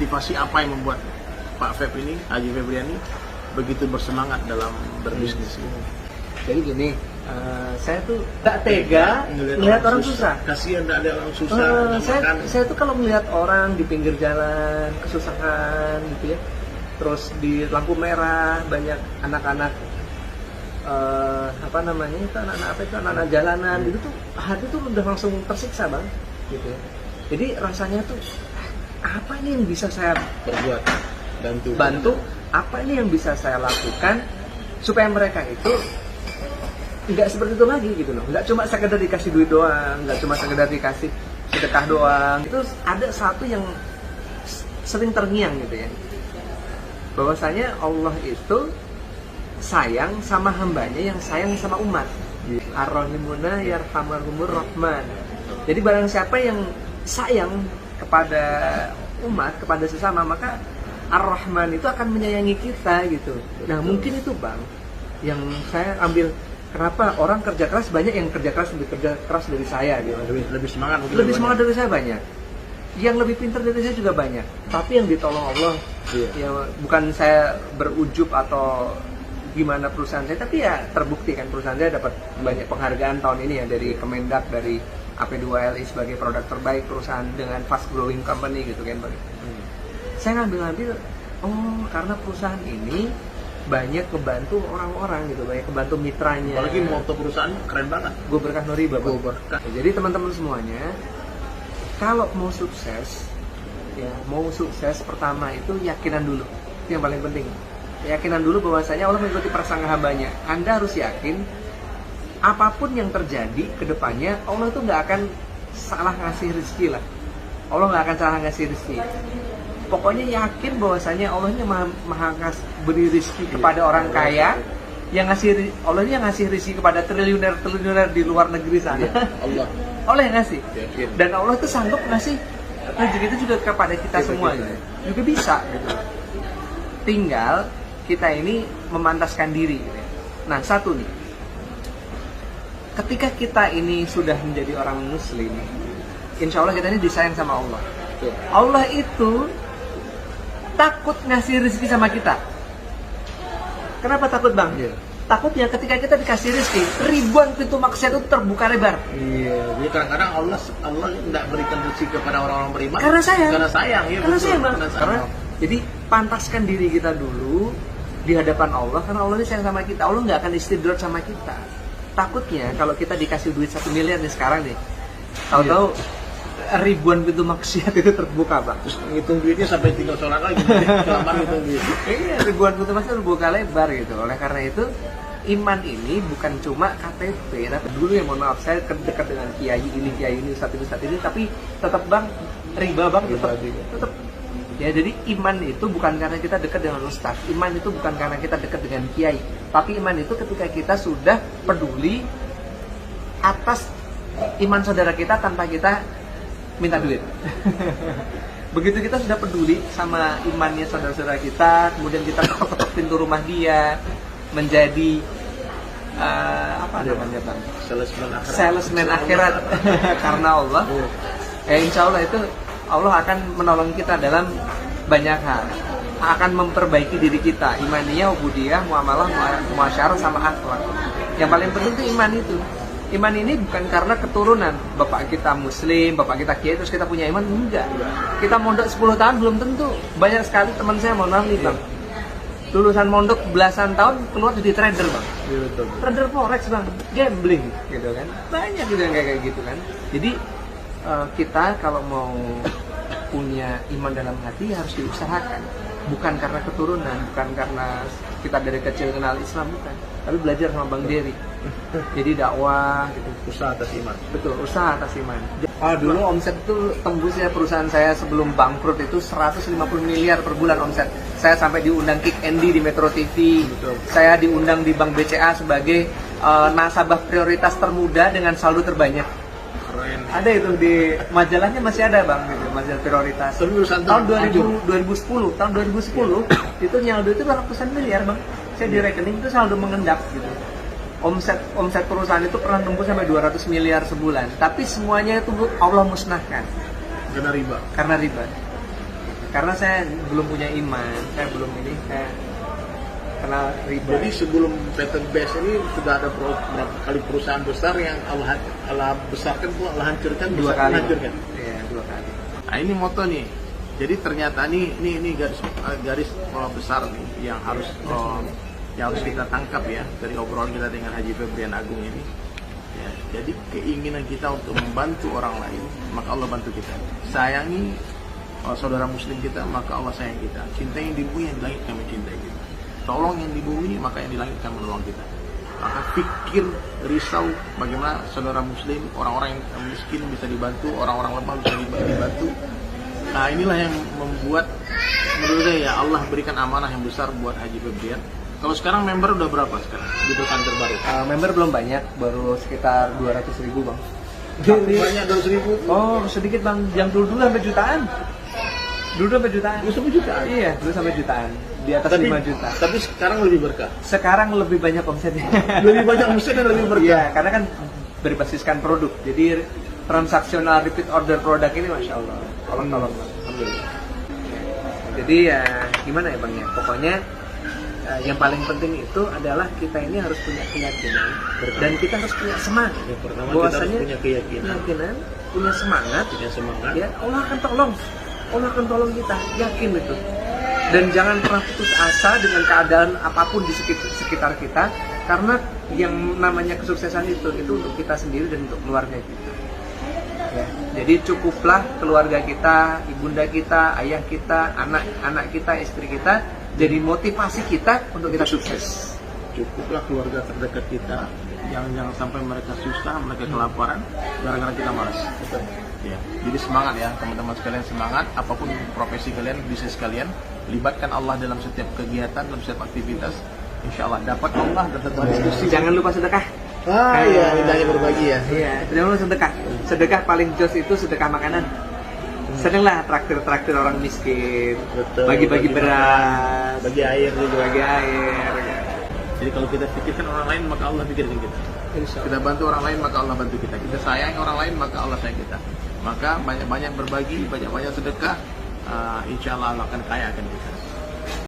motivasi apa yang membuat Pak Feb ini, Haji Febriani, begitu bersemangat dalam berbisnis ini? Jadi gini, saya tuh gak tega melihat orang susah. Kasihan gak ada orang susah. Saya tuh kalau melihat orang di pinggir jalan kesusahan gitu ya, terus di lampu merah banyak anak-anak anak-anak jalanan gitu tuh, hati tuh udah langsung tersiksa bang, gitu ya. Jadi rasanya tuh apa nih yang bisa saya berbuat, bantu, apa ini yang bisa saya lakukan supaya mereka itu nggak seperti itu lagi gitu loh, nggak cuma sekedar dikasih duit doang, nggak cuma sekedar dikasih sedekah doang. Itu ada satu yang sering terngiang gitu ya, bahwasanya Allah itu sayang sama hambanya yang sayang sama umat. Ar-Rahimuna yarhamahumur Rahman. Jadi barang siapa yang sayang kepada umat, kepada sesama, maka Ar-Rahman itu akan menyayangi kita gitu. Nah mungkin itu bang yang saya ambil, kenapa orang kerja keras, banyak yang kerja keras dari saya gitu. Lebih semangat mungkin. Lebih semangat dari saya banyak. Yang lebih pintar dari saya juga banyak. Tapi yang ditolong Allah, ya bukan saya berujub atau gimana perusahaan saya, tapi ya terbukti kan perusahaan saya dapat banyak penghargaan tahun ini ya dari Kemendak, dari AP2LI sebagai produk terbaik perusahaan dengan fast growing company gitu kan bang. Saya ngambil oh karena perusahaan ini banyak kebantu orang-orang gitu, banyak kebantu mitranya. Apalagi moto perusahaan keren banget, Go Berkah Nuri Bapak. Go Berkah. Jadi teman-teman semuanya, kalau mau sukses, ya mau sukses pertama itu yakinan dulu, itu yang paling penting. Keyakinan dulu bahwasanya Allah mengikuti prasangka hambanya. Anda harus yakin apapun yang terjadi ke depannya, Allah itu nggak akan salah ngasih rezeki lah. Allah nggak akan salah ngasih rezeki. Pokoknya yakin bahwasanya Allah ini maha beri rezeki kepada orang kaya, yang ngasih Allah ini yang ngasih rezeki kepada triliuner di luar negeri sana. Allah yang ngasih. Dan Allah itu sanggup ngasih rezeki itu juga kepada kita semua gitu. Juga bisa gitu. Tinggal kita ini memantaskan diri gitu. Nah satu nih, ketika kita ini sudah menjadi orang muslim, insya Allah kita ini disayang sama Allah. Allah itu takut ngasih rezeki sama kita. Kenapa takut bang? Takutnya ketika kita dikasih rezeki, ribuan pintu maksiat itu terbuka lebar. Iya, jadi kadang-kadang Allah tidak berikan rezeki kepada orang-orang beriman karena sayang. Karena sayang, ya karena betul. sayang bang. Karena jadi pantaskan diri kita dulu di hadapan Allah, karena Allah ini sayang sama kita. Allah nggak akan istidrat sama kita. Takutnya kalau kita dikasih duit 1 miliar nih sekarang nih, tahu-tahu ribuan pintu maksiat itu terbuka bang. Terus ngitung duitnya sampai tinggal sholat lagi, kelamaan ngitung duit. Iya, ribuan pintu maksiat terbuka lebar gitu. Oleh karena itu iman ini bukan cuma KTP, tapi dulu ya mohon maaf saya dekat dengan kiai ini, ustadz ini, tapi tetap bang riba bang, tetap. Ya, jadi iman itu bukan karena kita dekat dengan ustaz, iman itu bukan karena kita dekat dengan kiai, tapi iman itu ketika kita sudah peduli atas iman saudara kita tanpa kita minta duit. Begitu kita sudah peduli sama imannya saudara-saudara kita, kemudian kita ketok-ketok pintu rumah dia, menjadi apa namanya bang? Salesman akhirat karena Allah. Insya Allah itu Allah akan menolong kita dalam banyak hal, akan memperbaiki diri kita, imaniyah, ubudiyah, muamalah, muasyarah, sama akhlak. Yang paling penting itu iman itu. Iman ini bukan karena keturunan, bapak kita muslim, bapak kita kiai, terus kita punya iman, enggak. Kita mondok 10 tahun belum tentu. Banyak sekali teman saya, mohon maaf nih bang, lulusan mondok belasan tahun keluar jadi trader bang. Trader forex bang, gambling gitu kan. Banyak juga yang kayak gitu kan. Jadi kita kalau mau punya iman dalam hati harus diusahakan, bukan karena keturunan, bukan karena kita dari kecil kenal Islam, bukan, tapi belajar sama Bang Dery. Jadi dakwah gitu, usaha atas iman. Betul, usaha atas iman. Dulu omset itu tembus ya, perusahaan saya sebelum bangkrut itu 150 miliar per bulan omset. Saya sampai diundang Kick Andy di Metro TV. Betul. Saya diundang di Bank BCA sebagai nasabah prioritas termuda dengan saldo terbanyak. Keren. Ada itu di majalahnya, masih ada bang gitu, majalah prioritas. Tahun 2010 itu nyaldo itu ratusan miliar bang. Saya di rekening itu saldo mengendap gitu. Omset perusahaan itu pernah tembus sampai 200 miliar sebulan, tapi semuanya itu Allah musnahkan karena riba. karena saya belum punya iman, saya belum ini, saya kenal riba. Jadi sebelum Patent Base ini sudah ada berapa kali perusahaan besar yang Allah besarkan pun Allah hancurkan, dua besarkan, kali. hancurkan. Iya, 2 kali. Nah ini moto nih. Jadi ternyata ini garis besar nih yang harus kita tangkap ya dari obrolan kita dengan Haji Febrian Agung ini. Ya, jadi keinginan kita untuk membantu orang lain, maka Allah bantu kita. Sayangi saudara muslim kita, maka Allah sayang kita. Cintai yang di bumi, yang di langit kami mencintai kita. Tolong yang di bumi, maka yang di langit akan menolong kita. Maka pikir, risau bagaimana saudara muslim, orang-orang yang miskin bisa dibantu, orang-orang lemah bisa dibantu. Nah inilah yang membuat menurut saya ya Allah berikan amanah yang besar buat Haji Febrian. Kalau sekarang member udah berapa sekarang di kantor baru? Member belum banyak, baru sekitar 200.000 bang. Banyak 200.000. Oh sedikit bang, yang dulu sampai jutaan. Dulu sampai jutaan. Dulu sampai jutaan. Iya, dulu sampai jutaan. Di atas 5 juta. Tapi sekarang lebih berkah. Sekarang lebih banyak omsetnya. Lebih banyak omset dan lebih berkah. Iya, karena kan berbasiskan produk. Jadi transaksional repeat order produk ini masya Allah. Tolong. Alhamdulillah. Jadi ya gimana ya bang ya. Pokoknya yang paling penting itu adalah kita ini harus punya keyakinan dan kita harus punya semangat. Yang pertama bahwasanya kita harus punya keyakinan, punya semangat. Ya Allah akan tolong. Allah akan tolong kita, yakin itu. Dan jangan pernah putus asa dengan keadaan apapun di sekitar kita, karena yang namanya kesuksesan itu untuk kita sendiri dan untuk keluarga kita. Ya, jadi cukuplah keluarga kita, ibunda kita, ayah kita, anak kita, istri kita, jadi motivasi kita untuk kita sukses. Cukuplah keluarga terdekat kita, jangan sampai mereka susah, mereka kelaparan, gara-gara kita malas. Ya, jadi semangat ya teman-teman sekalian, semangat apapun profesi kalian, bisnis kalian, libatkan Allah dalam setiap kegiatan, dalam setiap aktivitas. Insya Allah dapat Allah dan tentu diskusi. Jangan lupa sedekah. Iya, indahnya berbagi ya. Iya, jangan lupa sedekah. Sedekah paling jos itu sedekah makanan. Senenglah traktir orang miskin, Betul, bagi-bagi beras, bagi air juga. bagi air. Jadi kalau kita pikirkan orang lain, maka Allah pikirkan kita. Kita bantu orang lain, maka Allah bantu kita. Kita sayang orang lain, maka Allah sayang kita. Maka banyak-banyak berbagi, banyak-banyak sedekah, insya Allah akan kaya akan kita.